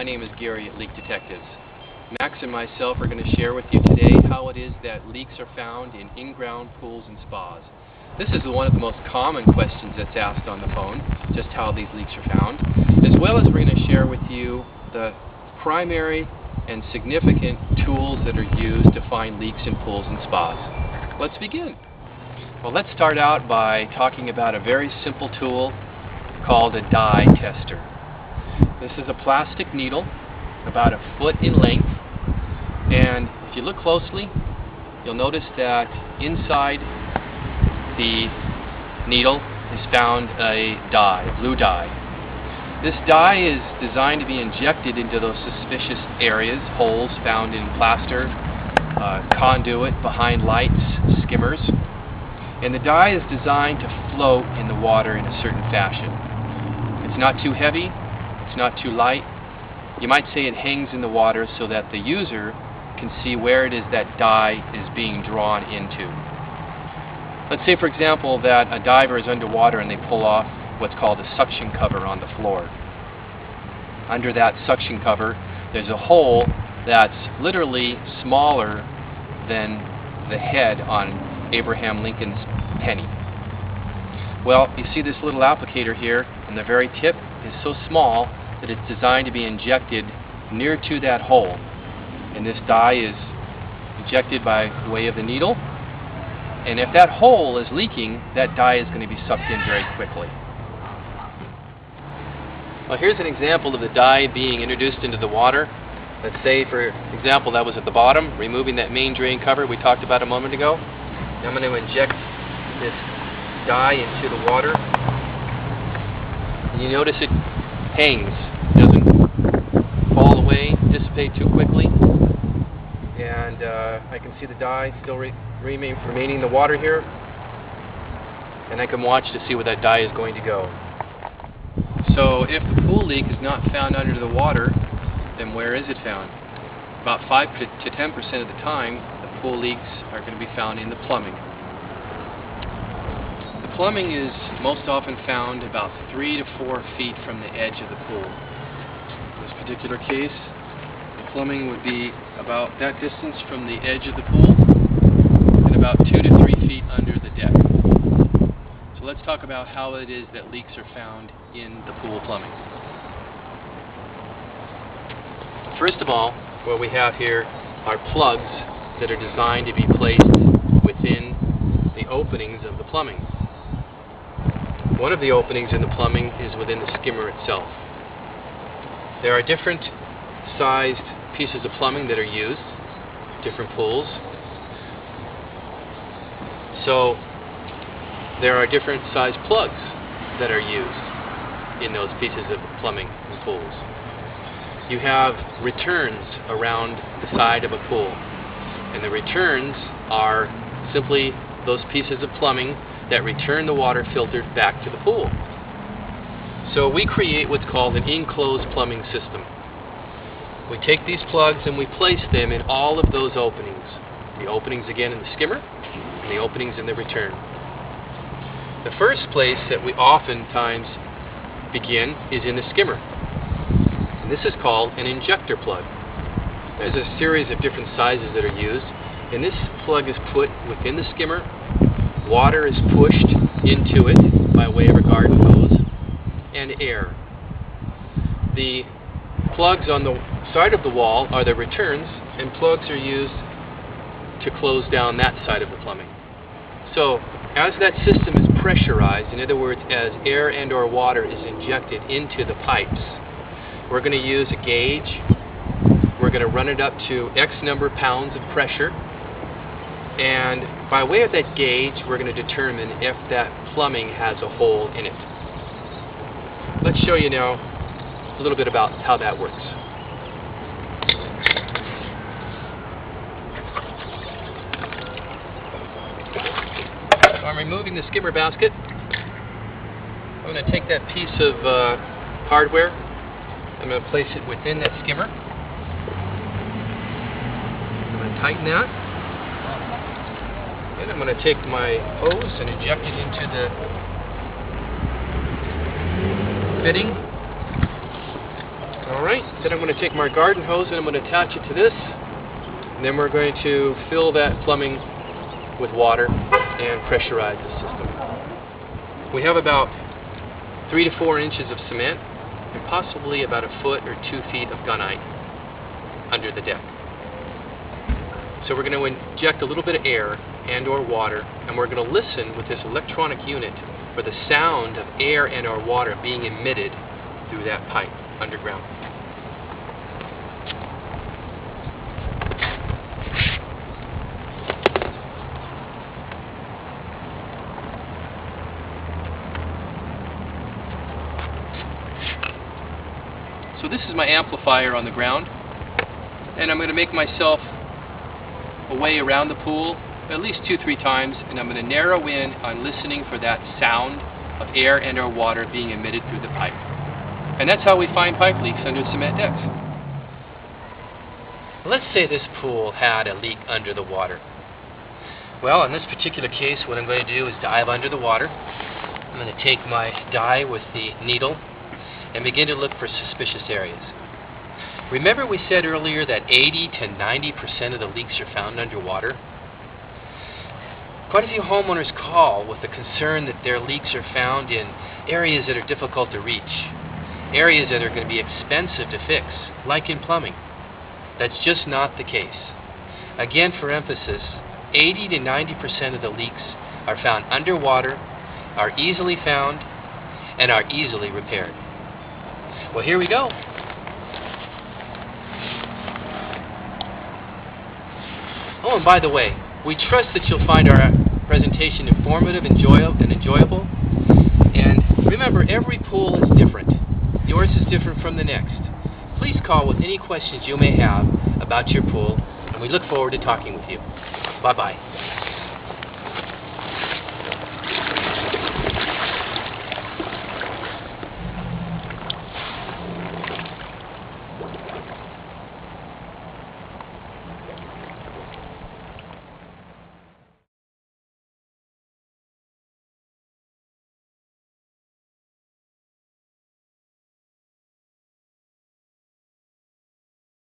name is Gary at Leak Detectives. Max and myself are going to share with you today how it is that leaks are found in ground pools and spas. This is one of the most common questions that's asked on the phone, just how these leaks are found, as well as we're going to share with you the primary and significant tools that are used to find leaks in pools and spas. Let's begin. Well, let's start out by talking about a very simple tool called a dye tester. This is a plastic needle about a foot in length, and if you look closely, you'll notice that inside the needle is found a dye, a blue dye. This dye is designed to be injected into those suspicious areas, holes found in plaster, conduit, behind lights, skimmers, and the dye is designed to float in the water in a certain fashion. It's not too heavy, it's not too light. You might say it hangs in the water so that the user can see where it is that dye is being drawn into. Let's say, for example, that a diver is underwater and they pull off what's called a suction cover on the floor. Under that suction cover, there's a hole that's literally smaller than the head on Abraham Lincoln's penny. Well, you see this little applicator here, and the very tip is so small that it's designed to be injected near to that hole. And this dye is injected by way of the needle. And if that hole is leaking, that dye is going to be sucked in very quickly. Well, here's an example of the dye being introduced into the water. Let's say, for example, that was at the bottom, removing that main drain cover we talked about a moment ago. Now I'm going to inject this dye into the water. And you notice it hangs, doesn't fall away, dissipate too quickly. And I can see the dye still remaining in the water here. And I can watch to see where that dye is going to go. So if the pool leak is not found under the water, then where is it found? About 5 to 10% of the time, the pool leaks are going to be found in the plumbing. The plumbing is most often found about 3 to 4 feet from the edge of the pool. In this particular case, the plumbing would be about that distance from the edge of the pool and about 2 to 3 feet under the deck. So let's talk about how it is that leaks are found in the pool plumbing. First of all, what we have here are plugs that are designed to be placed within the openings of the plumbing. One of the openings in the plumbing is within the skimmer itself. There are different sized pieces of plumbing that are used, different pools. So there are different sized plugs that are used in those pieces of plumbing and pools. You have returns around the side of a pool, and the returns are simply those pieces of plumbing that return the water filtered back to the pool. So we create what's called an enclosed plumbing system. We take these plugs and we place them in all of those openings. The openings again in the skimmer, and the openings in the return. The first place that we oftentimes begin is in the skimmer. And this is called an injector plug. There's a series of different sizes that are used, and this plug is put within the skimmer. Water is pushed into it by way of a garden hose, and air. The plugs on the side of the wall are the returns, and plugs are used to close down that side of the plumbing. So as that system is pressurized, in other words, as air and or water is injected into the pipes, we're going to use a gauge. We're going to run it up to X number of pounds of pressure, and by way of that gauge, we're going to determine if that plumbing has a hole in it. Let's show you now a little bit about how that works. So I'm removing the skimmer basket. I'm going to take that piece of hardware. I'm going to place it within that skimmer. I'm going to tighten that. And I'm going to take my hose and inject it into the fitting. Alright, then I'm going to take my garden hose and I'm going to attach it to this. And then we're going to fill that plumbing with water and pressurize the system. We have about 3 to 4 inches of cement and possibly about a foot or 2 feet of gunite under the deck. So we're going to inject a little bit of air and or water, and we're going to listen with this electronic unit for the sound of air and or water being emitted through that pipe underground. So this is my amplifier on the ground, and I'm going to make myself a way around the pool at least 2-3 times, and I'm going to narrow in on listening for that sound of air and or water being emitted through the pipe. And that's how we find pipe leaks under cement decks. Let's say this pool had a leak under the water. Well, in this particular case, what I'm going to do is dive under the water. I'm going to take my dye with the needle and begin to look for suspicious areas. Remember we said earlier that 80 to 90% of the leaks are found underwater? Quite a few homeowners call with the concern that their leaks are found in areas that are difficult to reach, areas that are going to be expensive to fix, like in plumbing. That's just not the case. Again, for emphasis, 80 to 90% of the leaks are found underwater, are easily found, and are easily repaired. Well, here we go. Oh, and by the way, we trust that you'll find our presentation informative and enjoyable. And remember, every pool is different. Yours is different from the next. Please call with any questions you may have about your pool, and we look forward to talking with you. Bye-bye.